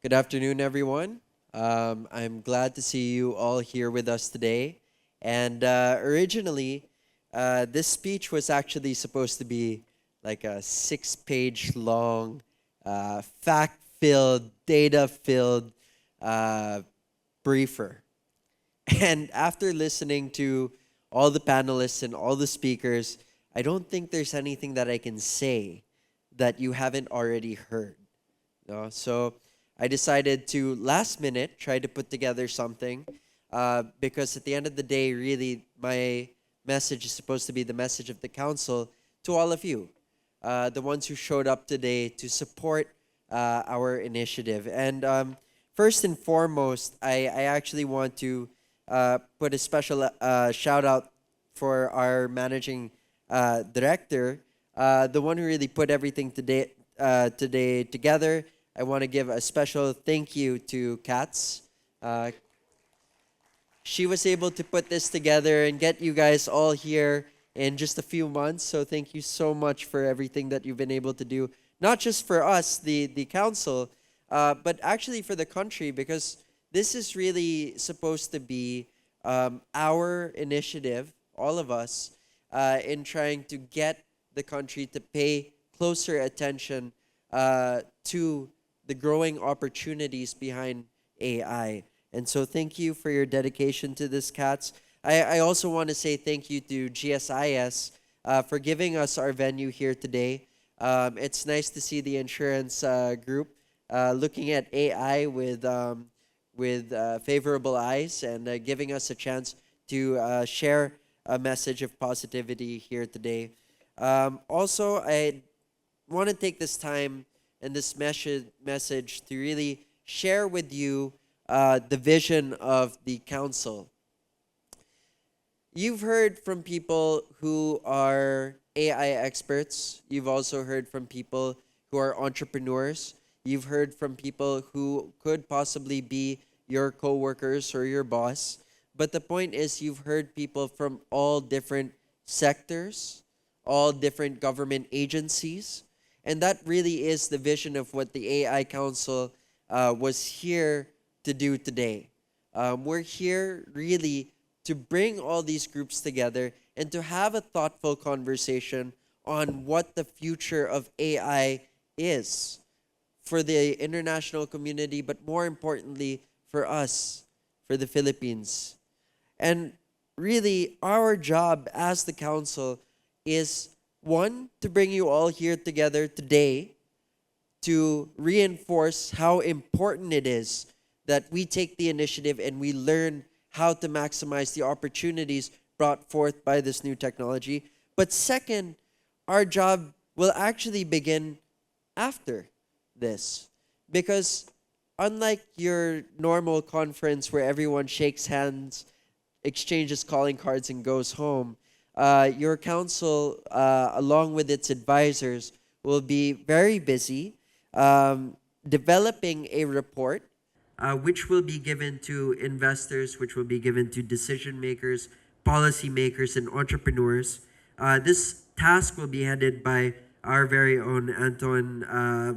Good afternoon, everyone. I'm glad to see you all here with us today. And originally, this speech was actually supposed to be like a 6 page long, fact filled, data filled uh, briefer. And after listening to all the panelists and all the speakers, I don't think there's anything that I can say that you haven't already heard. No? So I decided to last minute try to put together something because at the end of the day, really, my message is supposed to be the message of the council to all of you, the ones who showed up today to support our initiative. And first and foremost, I actually want to put a special shout out for our managing director, the one who really put everything today together. I want to give a special thank you to Katz. Uh, she was able to put this together and get you guys all here in just a few months. So thank you so much for everything that you've been able to do, not just for us, the council, but actually for the country, because this is really supposed to be our initiative, all of us, in trying to get the country to pay closer attention to the growing opportunities behind AI. And so thank you for your dedication to this, Cats. I also want to say thank you to GSIS for giving us our venue here today. It's nice to see the insurance group looking at AI with favorable eyes and giving us a chance to share a message of positivity here today. Also, I want to take this time and this message to really share with you the vision of the council. You've heard from people who are AI experts. You've also heard from people who are entrepreneurs. You've heard from people who could possibly be your coworkers or your boss. But the point is, you've heard people from all different sectors, all different government agencies. And that really is the vision of what the AI Council was here to do today. We're here really to bring all these groups together and to have a thoughtful conversation on what the future of AI is for the international community, but more importantly, for us, for the Philippines. And really, our job as the council is one, to bring you all here together today to reinforce how important it is that we take the initiative and we learn how to maximize the opportunities brought forth by this new technology. But second, our job will actually begin after this. Because unlike your normal conference where everyone shakes hands, exchanges calling cards, and goes home, your council, along with its advisors, will be very busy developing a report which will be given to investors, which will be given to decision makers, policy makers, and entrepreneurs. This task will be headed by our very own Anton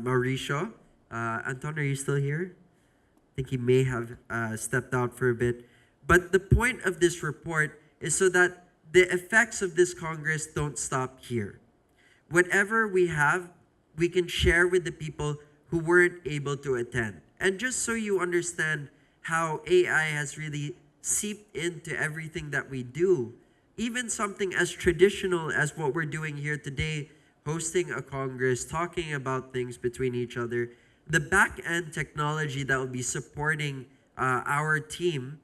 Mauricio. Anton, are you still here? I think he may have stepped out for a bit. But the point of this report is so that the effects of this Congress don't stop here. Whatever we have, we can share with the people who weren't able to attend. And just so you understand how AI has really seeped into everything that we do, even something as traditional as what we're doing here today, hosting a Congress, talking about things between each other, the back-end technology that will be supporting our team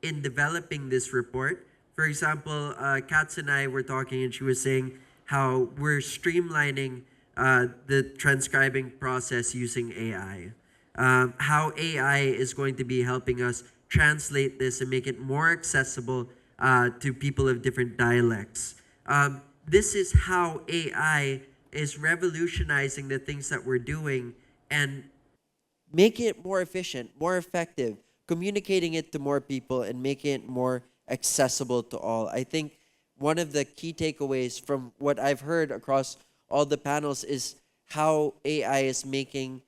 in developing this report. For example, Katz and I were talking and she was saying how we're streamlining the transcribing process using AI. How AI is going to be helping us translate this and make it more accessible to people of different dialects. This is how AI is revolutionizing the things that we're doing and making it more efficient, more effective, communicating it to more people and making it more accessible to all. I think one of the key takeaways from what I've heard across all the panels is how AI is making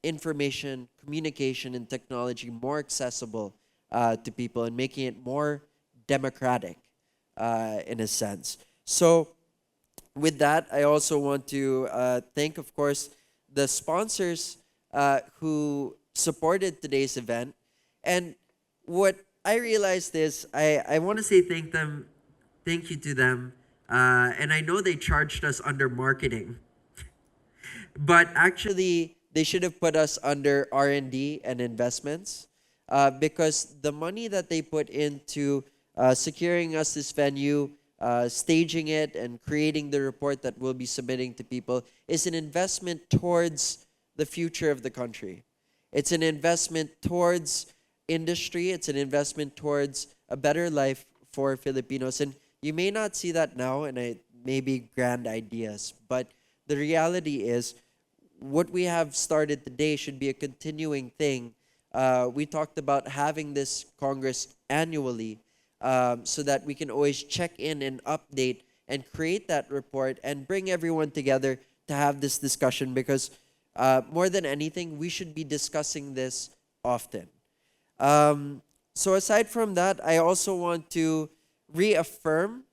information, communication, and technology more accessible to people and making it more democratic in a sense. So, with that, I also want to thank, of course, the sponsors who supported today's event. And what I realized is I want to say thank you to them. And I know they charged us under marketing, but actually they should have put us under R&D and investments because the money that they put into securing us this venue, staging it, and creating the report that we'll be submitting to people is an investment towards the future of the country. It's an investment towards industry. It's an investment towards a better life for Filipinos. And you may not see that now, and it may be grand ideas, but the reality is what we have started today should be a continuing thing. We talked about having this Congress annually so that we can always check in and update and create that report and bring everyone together to have this discussion because more than anything, we should be discussing this often. So aside from that, I also want to reaffirm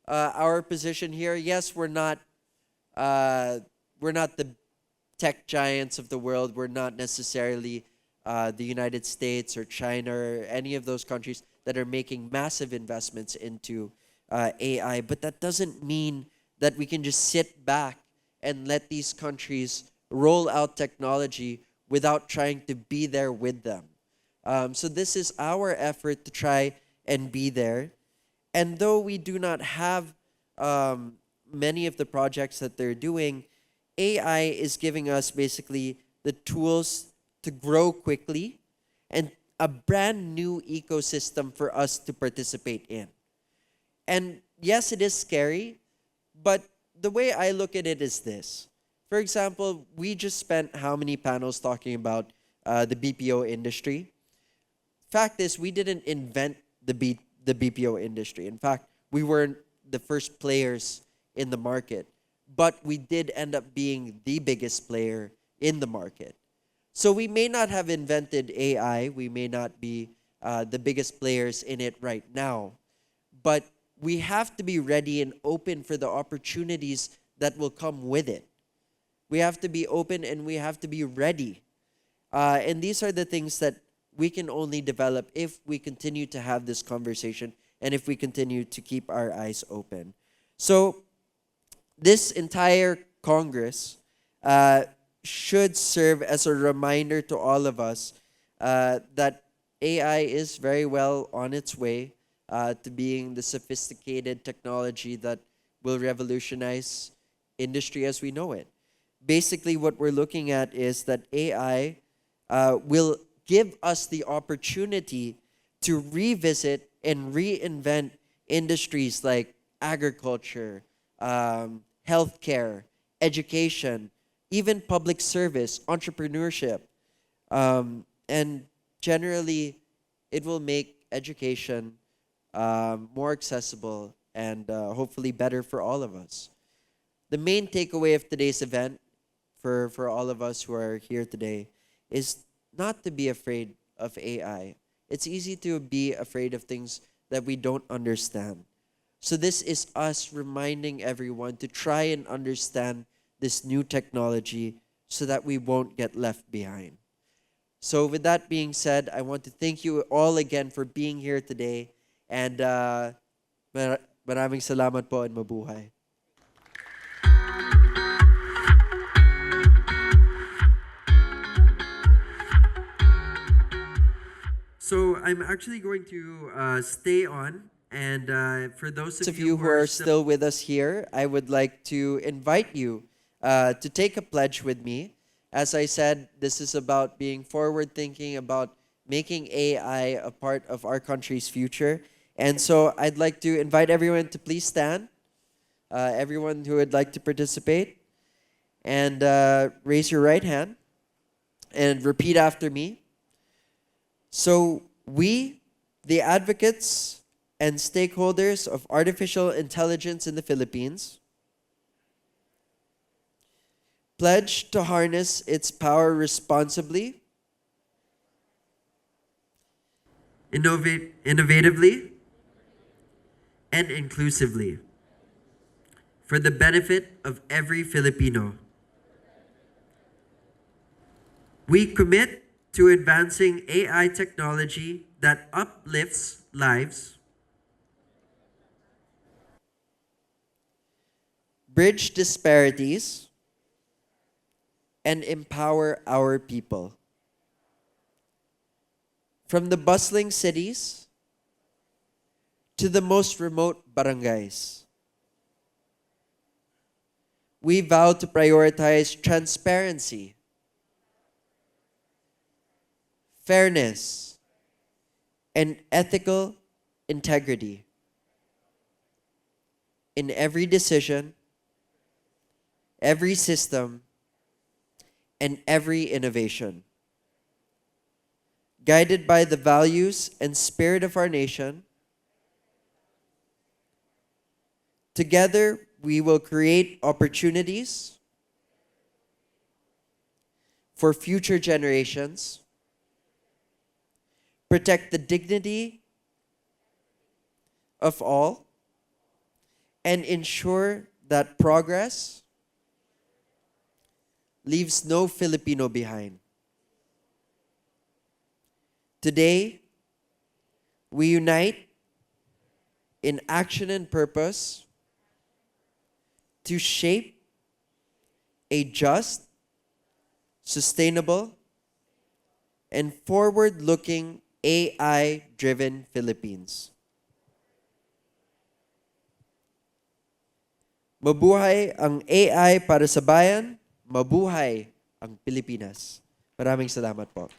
our position here. Yes, we're not the tech giants of the world. We're not necessarily the United States or China or any of those countries that are making massive investments into AI. But that doesn't mean that we can just sit back and let these countries roll out technology without trying to be there with them. So this is our effort to try and be there. And though we do not have many of the projects that they're doing, AI is giving us basically the tools to grow quickly and a brand new ecosystem for us to participate in. And yes, it is scary, but the way I look at it is this. For example, we just spent how many panels talking about the BPO industry? Fact is, we didn't invent the BPO industry. In fact, we weren't the first players in the market, but we did end up being the biggest player in the market. So we may not have invented AI, we may not be the biggest players in it right now, but we have to be ready and open for the opportunities that will come with it. We have to be open and we have to be ready. And these are the things that we can only develop if we continue to have this conversation and if we continue to keep our eyes open. So this entire Congress should serve as a reminder to all of us that AI is very well on its way to being the sophisticated technology that will revolutionize industry as we know it. Basically, what we're looking at is that AI will give us the opportunity to revisit and reinvent industries like agriculture, healthcare, education, even public service, entrepreneurship. And generally, it will make education more accessible and hopefully better for all of us. The main takeaway of today's event for all of us who are here today is not to be afraid of AI. It's easy to be afraid of things that we don't understand. So this is us reminding everyone to try and understand this new technology so that we won't get left behind. So with that being said, I want to thank you all again for being here today. And maraming salamat po and mabuhay. So I'm actually going to stay on. And for those of you who are still with us here, I would like to invite you to take a pledge with me. As I said, this is about being forward thinking, about making AI a part of our country's future. And so I'd like to invite everyone to please stand. Everyone who would like to participate. And raise your right hand. And repeat after me. So we, the advocates and stakeholders of artificial intelligence in the Philippines, pledge to harness its power responsibly, innovatively, and inclusively for the benefit of every Filipino. We commit to advancing AI technology that uplifts lives, bridge disparities, and empower our people. From the bustling cities to the most remote barangays, we vow to prioritize transparency, fairness, and ethical integrity in every decision, every system, and every innovation. Guided by the values and spirit of our nation, together we will create opportunities for future generations, protect the dignity of all, and ensure that progress leaves no Filipino behind. Today, we unite in action and purpose to shape a just, sustainable, and forward-looking AI-driven Philippines. Mabuhay ang AI para sa bayan, mabuhay ang Pilipinas. Maraming salamat po.